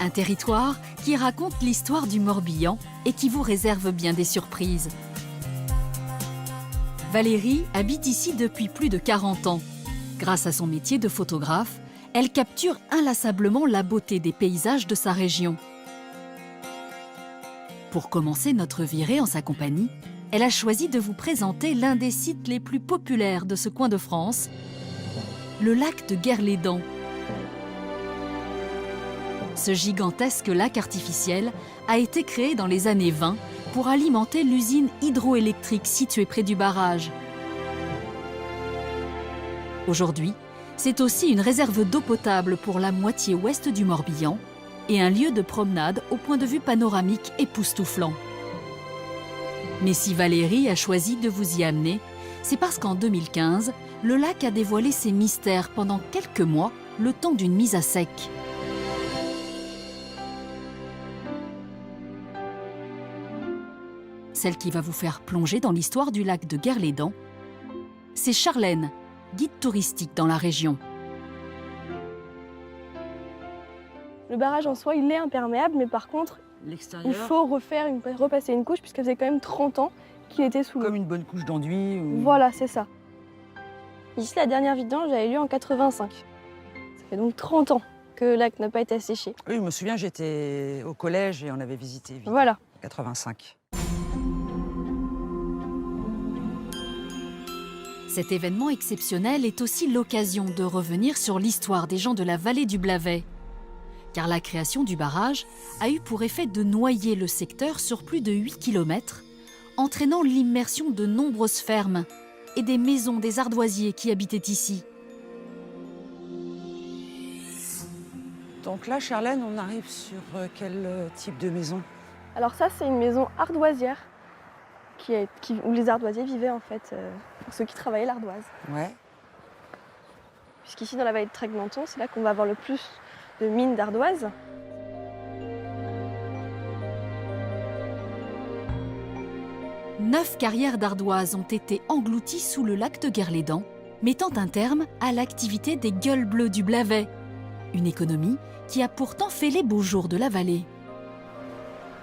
Un territoire qui raconte l'histoire du Morbihan et qui vous réserve bien des surprises. Valérie habite ici depuis plus de 40 ans. Grâce à son métier de photographe, elle capture inlassablement la beauté des paysages de sa région. Pour commencer notre virée en sa compagnie, elle a choisi de vous présenter l'un des sites les plus populaires de ce coin de France, le lac de Guerlédan. Ce gigantesque lac artificiel a été créé dans les années 20 pour alimenter l'usine hydroélectrique située près du barrage. Aujourd'hui, c'est aussi une réserve d'eau potable pour la moitié ouest du Morbihan et un lieu de promenade au point de vue panoramique époustouflant. Mais si Valérie a choisi de vous y amener, c'est parce qu'en 2015, le lac a dévoilé ses mystères pendant quelques mois, le temps d'une mise à sec. Celle qui va vous faire plonger dans l'histoire du lac de Guerlédan, c'est Charlène, guide touristique dans la région. Le barrage en soi, il est imperméable, mais par contre, il faut repasser une couche, puisque ça faisait quand même 30 ans qu'il était sous l'eau. Comme une bonne couche d'enduit ou... Voilà, c'est ça. Ici, la dernière vidange, j'avais lieu en 85. Ça fait donc 30 ans que le lac n'a pas été asséché. Oui, je me souviens, j'étais au collège et on avait visité, évidemment, Voilà. 85. Cet événement exceptionnel est aussi l'occasion de revenir sur l'histoire des gens de la vallée du Blavet. Car la création du barrage a eu pour effet de noyer le secteur sur plus de 8 km, entraînant l'immersion de nombreuses fermes et des maisons des ardoisiers qui habitaient ici. Donc là, Charlène, on arrive sur quel type de maison? Alors ça, c'est une maison ardoisière où les ardoisiers vivaient en fait, pour ceux qui travaillaient l'ardoise. Ouais. Puisqu'ici, dans la vallée de Trègue-Menton, c'est là qu'on va avoir le plus de mines d'ardoise. Neuf carrières d'ardoise ont été englouties sous le lac de Guerlédan, mettant un terme à l'activité des gueules bleues du Blavet. Une économie qui a pourtant fait les beaux jours de la vallée.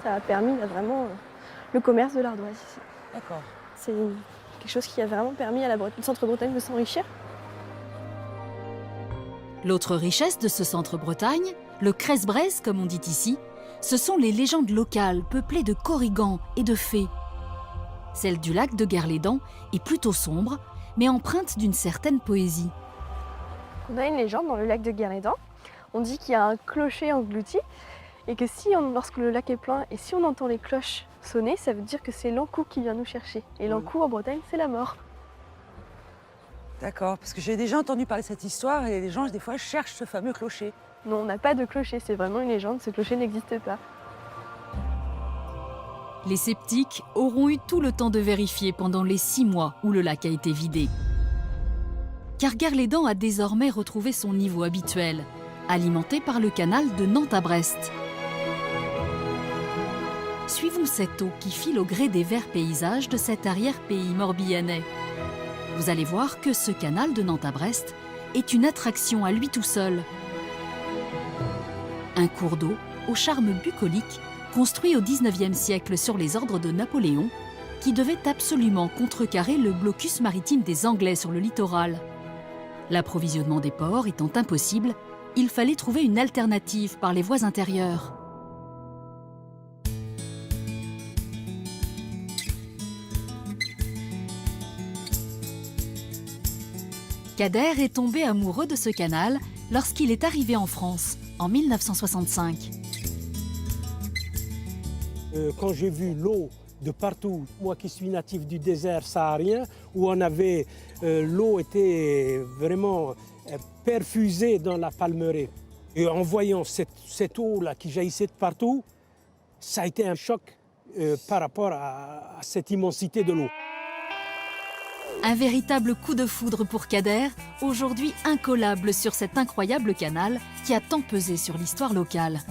Ça a permis vraiment le commerce de l'ardoise ici. D'accord. C'est quelque chose qui a vraiment permis à le centre-Bretagne de s'enrichir. L'autre richesse de ce centre-Bretagne, le Cresse-Braise comme on dit ici, ce sont les légendes locales peuplées de corrigans et de fées. Celle du lac de Guerlédan est plutôt sombre, mais empreinte d'une certaine poésie. On a une légende dans le lac de Guerlédan. On dit qu'il y a un clocher englouti et que lorsque le lac est plein et si on entend les cloches sonner, ça veut dire que c'est l'Ankou qui vient nous chercher. Et l'Ankou en Bretagne, c'est la mort. D'accord, parce que j'ai déjà entendu parler de cette histoire et les gens, des fois, cherchent ce fameux clocher. Non, on n'a pas de clocher, c'est vraiment une légende, ce clocher n'existe pas. Les sceptiques auront eu tout le temps de vérifier pendant les 6 mois où le lac a été vidé. Car Guerlédan a désormais retrouvé son niveau habituel, alimenté par le canal de Nantes à Brest. Suivons cette eau qui file au gré des verts paysages de cet arrière-pays morbihanais. Vous allez voir que ce canal de Nantes à Brest est une attraction à lui tout seul. Un cours d'eau au charme bucolique, construit au XIXe siècle sur les ordres de Napoléon, qui devait absolument contrecarrer le blocus maritime des Anglais sur le littoral. L'approvisionnement des ports étant impossible, il fallait trouver une alternative par les voies intérieures. Kader est tombé amoureux de ce canal lorsqu'il est arrivé en France, en 1965. Quand j'ai vu l'eau de partout, moi qui suis natif du désert saharien, où l'eau était vraiment perfusée dans la palmeraie. Et en voyant cette eau-là qui jaillissait de partout, ça a été un choc par rapport à cette immensité de l'eau. Un véritable coup de foudre pour Kader, aujourd'hui incollable sur cet incroyable canal qui a tant pesé sur l'histoire locale.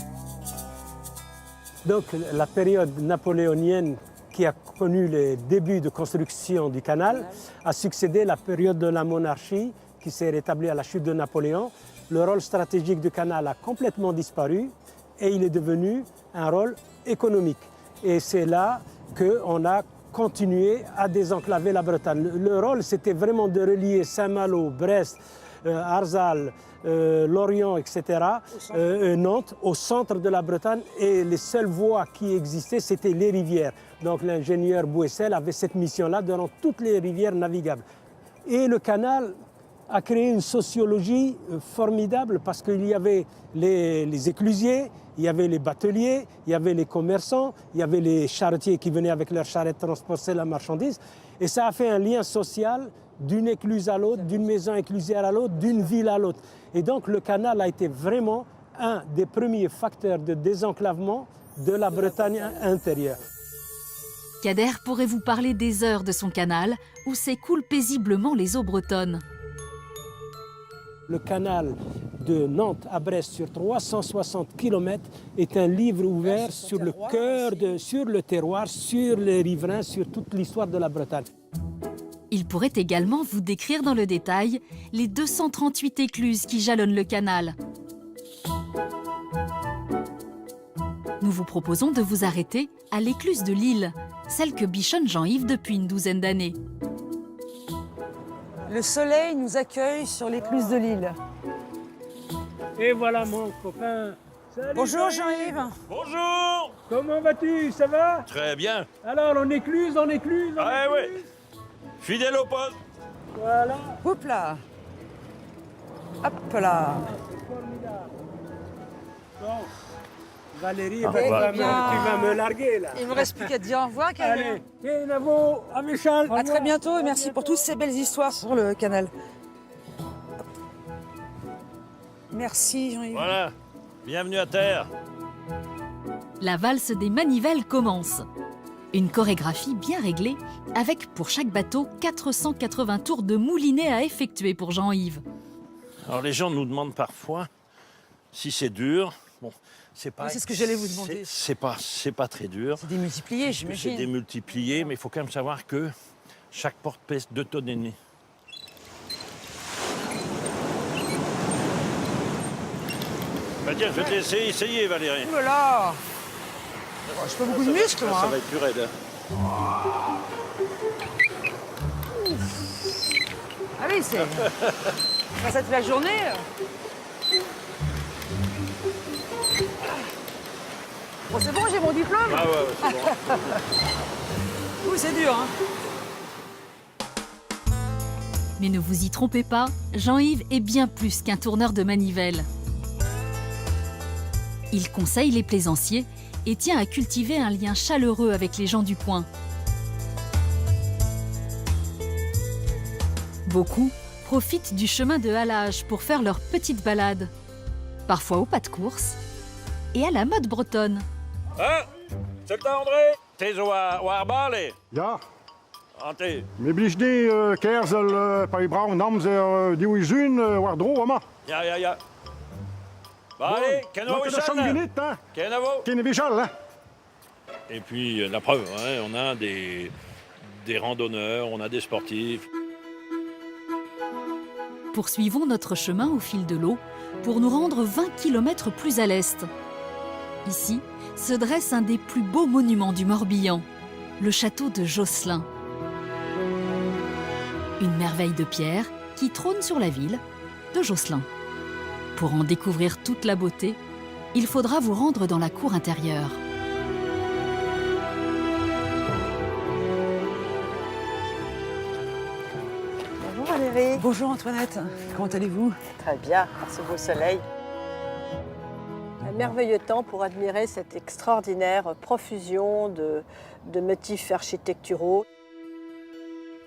Donc la période napoléonienne qui a connu les débuts de construction du canal a succédé à la période de la monarchie qui s'est rétablie à la chute de Napoléon. Le rôle stratégique du canal a complètement disparu et il est devenu un rôle économique. Et c'est là qu'on a continué à désenclaver la Bretagne. Le rôle, c'était vraiment de relier Saint-Malo, Brest, Arzal, Lorient, etc., Nantes, au centre de la Bretagne. Et les seules voies qui existaient, c'était les rivières. Donc l'ingénieur Bouessel avait cette mission-là de rendre toutes les rivières navigables. Et le canal a créé une sociologie formidable parce qu'il y avait les éclusiers, il y avait les bateliers, il y avait les commerçants, il y avait les charretiers qui venaient avec leurs charrettes transporter la marchandise. Et ça a fait un lien social d'une écluse à l'autre, d'une maison éclusière à l'autre, d'une ville à l'autre. Et donc le canal a été vraiment un des premiers facteurs de désenclavement de la Bretagne intérieure. Kader pourrait vous parler des heures de son canal où s'écoulent paisiblement les eaux bretonnes. Le canal de Nantes à Brest sur 360 km est un livre ouvert sur le cœur, sur le terroir, sur les riverains, sur toute l'histoire de la Bretagne. Il pourrait également vous décrire dans le détail les 238 écluses qui jalonnent le canal. Nous vous proposons de vous arrêter à l'écluse de Lille, celle que bichonne Jean-Yves depuis une douzaine d'années. Le soleil nous accueille sur l'écluse de Lille. Et voilà mon copain. Salut, Bonjour Jean-Yves. Bonjour. Comment vas-tu? Ça va? Très bien. Alors on écluse, on écluse, on Ah écluse. oui. Fidèle au poste. Voilà. Hop là. Hop là. C'est formidable. Bon. Valérie, Ah, tu voilà. vas me larguer là. Il ne me reste plus qu'à te dire au revoir, Kader. Allez, Kenavo, à Michel. À très bientôt et merci pour toutes ces belles histoires sur le canal. Merci Jean-Yves. Voilà. Bienvenue à terre. La valse des manivelles commence. Une chorégraphie bien réglée, avec pour chaque bateau 480 tours de moulinet à effectuer pour Jean-Yves. Alors les gens nous demandent parfois si c'est dur. Bon, c'est pas. Oui, c'est ce que j'allais vous demander. C'est pas très dur. C'est démultiplié, C'est j'imagine. démultiplié, mais il faut quand même savoir que chaque porte pèse 2 tonnes et demie. Bah tiens, je vais te laisser essayer, Valérie. Oh là là. Je pas beaucoup de muscles, moi. Ça va être plus raide. Ah oui, c'est... Ça toute la journée. Bon, c'est bon, j'ai mon diplôme. Ah ouais, c'est bon. Ouh, c'est dur, hein. Mais ne vous y trompez pas, Jean-Yves est bien plus qu'un tourneur de manivelle. Il conseille les plaisanciers et tient à cultiver un lien chaleureux avec les gens du coin. Beaucoup profitent du chemin de halage pour faire leur petite balade, parfois au pas de course et à la mode bretonne. Ah, c'est le temps, André. T'es au arbale. Ja, Ante. we blis die kerzel bij Brown Namze die we zien waar dromen. Ja. Bah allez, Cano Dat is zo'n geniet, hè? Canavo. Geen Michel, hè? Et puis la preuve, hein, on a des randonneurs, on a des sportifs. Poursuivons notre chemin au fil de l'eau pour nous rendre 20 km plus à l'est. Ici se dresse un des plus beaux monuments du Morbihan, le château de Josselin. Une merveille de pierre qui trône sur la ville de Josselin. Pour en découvrir toute la beauté, il faudra vous rendre dans la cour intérieure. Bonjour Valérie. Bonjour Antoinette, comment allez-vous? Très bien, par ce beau soleil. Un merveilleux temps pour admirer cette extraordinaire profusion de motifs architecturaux.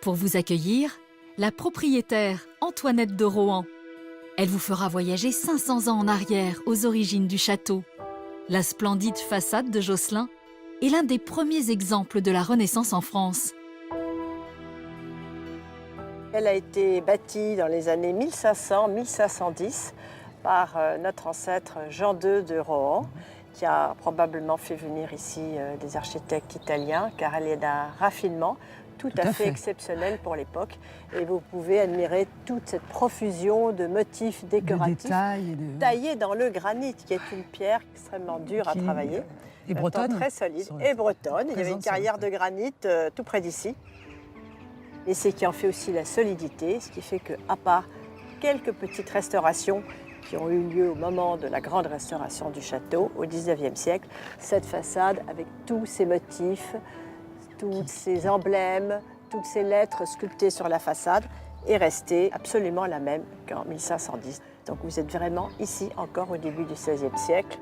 Pour vous accueillir, la propriétaire Antoinette de Rohan. Elle vous fera voyager 500 ans en arrière aux origines du château. La splendide façade de Josselin est l'un des premiers exemples de la Renaissance en France. Elle a été bâtie dans les années 1500-1510 par notre ancêtre Jean II de Rohan, qui a probablement fait venir ici des architectes italiens, car elle est d'un raffinement tout à fait exceptionnel pour l'époque. Et vous pouvez admirer toute cette profusion de motifs décoratifs détails et de... taillés dans le granit, qui est une pierre extrêmement dure à travailler. Et En même temps, bretonne. très solide. Et bretonne. Il y avait une carrière de granit tout près d'ici. Et c'est ce qui en fait aussi la solidité, ce qui fait qu'à part quelques petites restaurations qui ont eu lieu au moment de la grande restauration du château au XIXe siècle, cette façade avec tous ces motifs, tous ces emblèmes, toutes ces lettres sculptées sur la façade est restée absolument la même qu'en 1510. Donc vous êtes vraiment ici encore au début du XVIe siècle.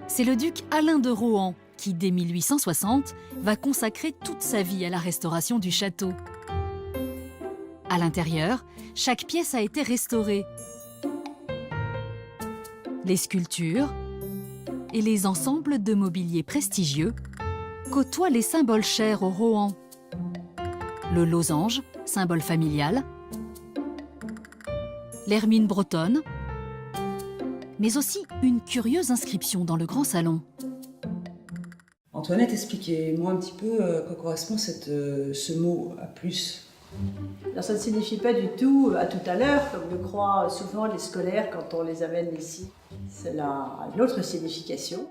C'est le duc Alain de Rohan qui, dès 1860, va consacrer toute sa vie à la restauration du château. À l'intérieur, chaque pièce a été restaurée. Les sculptures et les ensembles de mobilier prestigieux côtoient les symboles chers aux Rohan. Le losange, symbole familial, l'hermine bretonne, mais aussi une curieuse inscription dans le grand salon. Antoinette, expliquez-moi un petit peu à quoi correspond ce mot « à plus ». Alors ça ne signifie pas du tout à tout à l'heure, comme le croient souvent les scolaires quand on les amène ici. C'est une autre signification.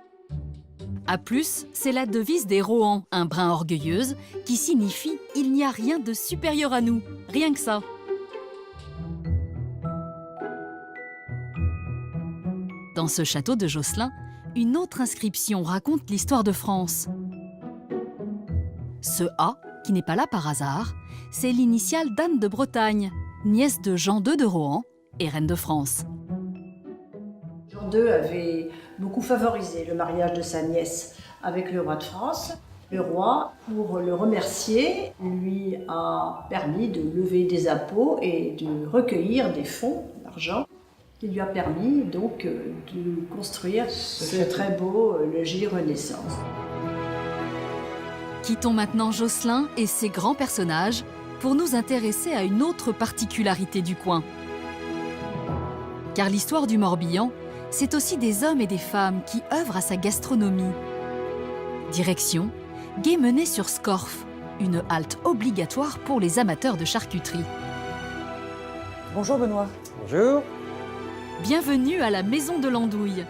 A plus, c'est la devise des Rohan, un brin orgueilleuse, qui signifie « il n'y a rien de supérieur à nous », rien que ça. Dans ce château de Josselin, une autre inscription raconte l'histoire de France. Ce A, qui n'est pas là par hasard, c'est l'initiale d'Anne de Bretagne, nièce de Jean II de Rohan et reine de France. Jean II avait beaucoup favorisé le mariage de sa nièce avec le roi de France. Le roi, pour le remercier, lui a permis de lever des impôts et de recueillir des fonds d'argent qui lui a permis donc de construire ce très beau logis Renaissance. Quittons maintenant Josselin et ses grands personnages pour nous intéresser à une autre particularité du coin. Car l'histoire du Morbihan, c'est aussi des hommes et des femmes qui œuvrent à sa gastronomie. Direction, Guémené-sur-Scorff, une halte obligatoire pour les amateurs de charcuterie. Bonjour Benoît. Bonjour. Bienvenue à la maison de l'andouille.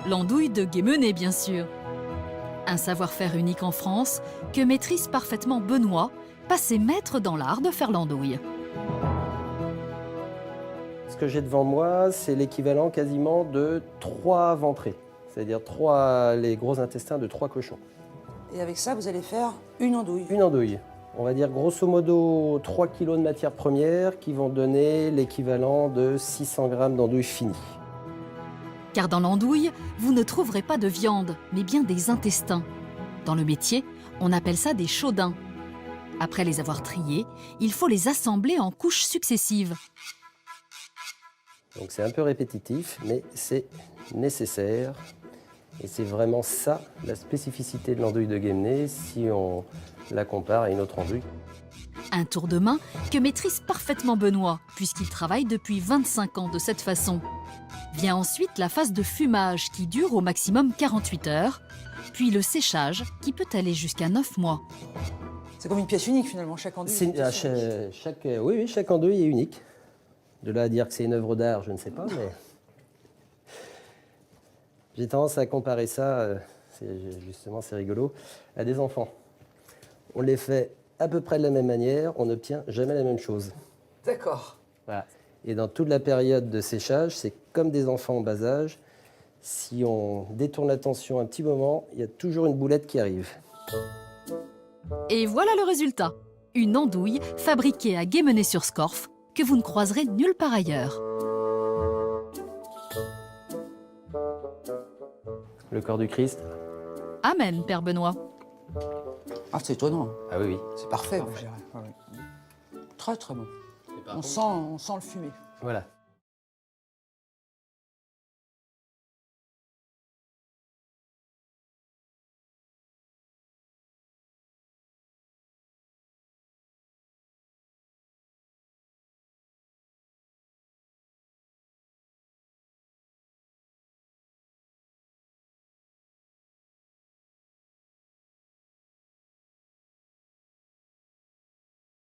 L'andouille de Guémené, bien sûr. Un savoir-faire unique en France que maîtrise parfaitement Benoît, passé maître dans l'art de faire l'andouille. Ce que j'ai devant moi, c'est l'équivalent quasiment de 3 ventrées, c'est-à-dire les gros intestins de 3 cochons. Et avec ça, vous allez faire une andouille. Une andouille. On va dire grosso modo 3 kg de matières premières qui vont donner l'équivalent de 600 g d'andouille finie. Car dans l'andouille, vous ne trouverez pas de viande, mais bien des intestins. Dans le métier, on appelle ça des chaudins. Après les avoir triés, il faut les assembler en couches successives. Donc c'est un peu répétitif, mais c'est nécessaire. Et c'est vraiment ça, la spécificité de l'andouille de Guémené, si on la compare à une autre andouille. Un tour de main que maîtrise parfaitement Benoît, puisqu'il travaille depuis 25 ans de cette façon. Vient ensuite la phase de fumage qui dure au maximum 48 heures, puis le séchage qui peut aller jusqu'à 9 mois. C'est comme une pièce unique finalement, chaque andouille. Chaque andouille est unique. De là à dire que c'est une œuvre d'art, je ne sais pas, mais j'ai tendance à comparer ça, c'est rigolo, à des enfants. On les fait à peu près de la même manière, on n'obtient jamais la même chose. D'accord. Voilà. Et dans toute la période de séchage, c'est comme des enfants en bas âge. Si on détourne l'attention un petit moment, il y a toujours une boulette qui arrive. Et voilà le résultat. Une andouille fabriquée à Guémené-sur-Scorff que vous ne croiserez nulle part ailleurs. Le corps du Christ. Amen, Père Benoît. Ah, c'est étonnant. Ah oui, oui. C'est parfait, je dirais. Ouais, ouais. Très très bon. On sent le fumet. Voilà.